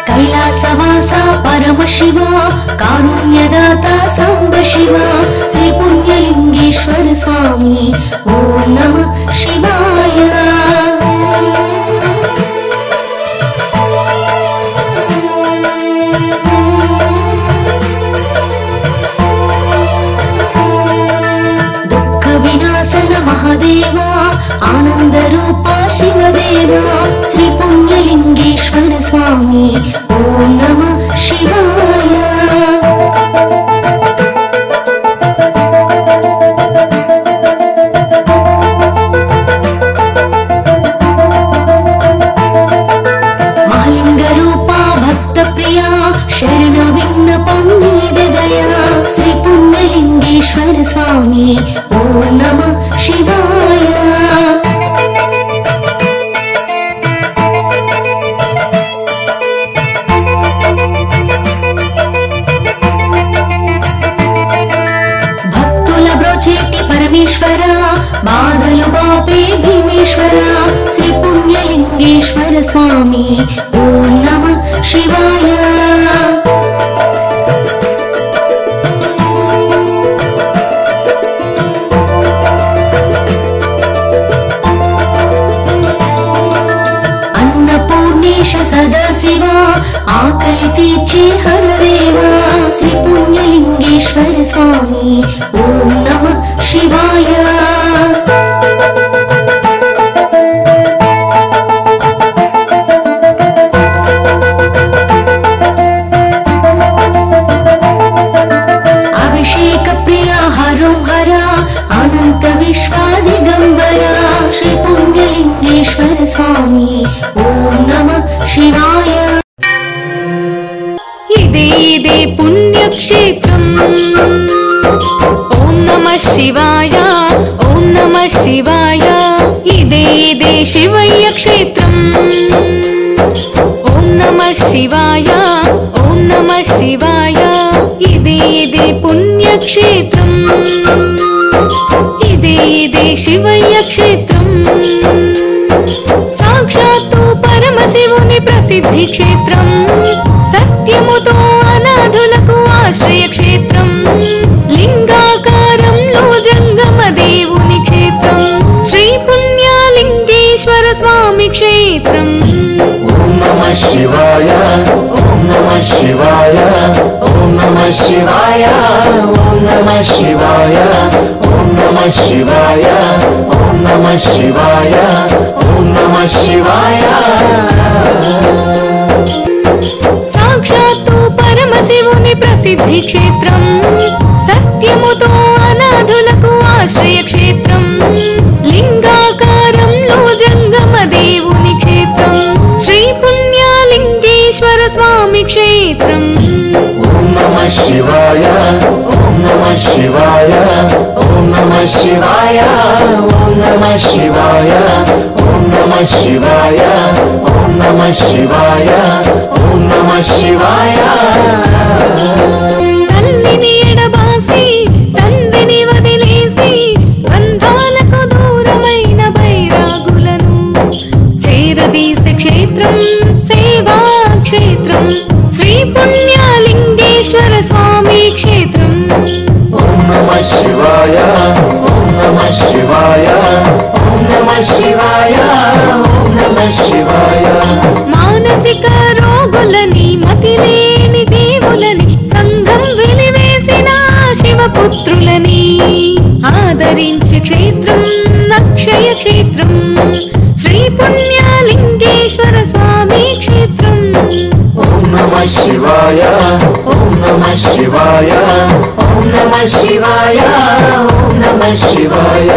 कैलासवासा परम शिवा कारुण्यदाता सांब शिवा श्री पुण्यलिंगेश्वर स्वामी ओम नमः शिवाय। दुःख विनाशन महादेवा आनंद रूपा शिवदेवा श्री पुण्यलिंगेश्वर स्वामी ओम नमः शिवाय। महालिंग रूपा भक्त प्रिया शरण विन्नपं दया श्री पुण्यलिंगेश्वर स्वामी ओम नमः शिवाय। परमेश्वरा बाधलु बापे भीमेश्वरा श्री पुण्यलिंगेश्वर स्वामी ओम नमः शिवाय। अन्नपूर्णेश सदाशिवा आकलि तीर्चे हरदेवा श्री पुण्यलिंगेश्वर स्वामी ओम नमः शिवाय। अभिषेक प्रिया हरो हरा अनंत विश्वादिगंबरा श्री पुण्यलिंगेश्वर स्वामी ओम नमः शिवाय। इदे पुण्यक्षेत्रम् ओम नमः शिवाय ओम नमः शिवाय। इदे शिवय्य क्षेत्रम् ओम नमः शिवाय ओम नमः शिवाय। इदे पुण्यक्षेत्रम् इदे शिवय्य क्षेत्रम् साक्षात् परमशिवुनि प्रसिद्धि क्षेत्रम् सत्यमुतो अनाथुలకు आश्रय क्षेत्रम् लिंगाकारंलो जंगम దేవుని क्षेत्रं श्री पुण्यलिंगेश्वर स्वामी क्षेत्रम् ओम नमः शिवाय ओम नमः शिवाय ओम नमः शिवाय ओम नमः शिवाय ओम नमः शिवाय ओम नमः शिवाय ओम नमः शिवाय। साक्षात् परमशिवुनि प्रसिद्धि क्षेत्रं सत्यमुतो अनाथुలకు आश्रय क्षेत्रं लिंगाकारंलो जंगम దేవుని क्षेत्रं श्री पुण्यलिंगेश्वर स्वामी क्षेत्रम् ओम नमः शिवाय ओम नमः शिवाय ओम नमः शिवाय ओम नमः शिवाय ओम नमः शिवाय ओम नमः शिवाय ओम नमः शिवाय। तल्लिनि एडबासी तंद्रिनि वदिलेसी बंधाలకు దూరమైన బైరాగులను చేరదీసే క్షేత్రం సేవా క్షేత్రం శ్రీ పుణ్యలింగేశ్వర స్వామి క్షేత్రం। ओम नमः शिवाय ओम नमः शिवाय ओम नमः शिवाय ओम नमः शिवाय। मानसिक रोगुలని మతిలేని దేవులని సంఘం వెలివేసిన శివపుత్రులని ఆదరించే క్షేత్రం అక్షయ క్షేత్రం శ్రీ పుణ్యలింగేశ్వర స్వామి క్షేత్రం। ओम नमः शिवाय ओम नमः शिवाय ओम नमः शिवाय ओम नमः शिवाय।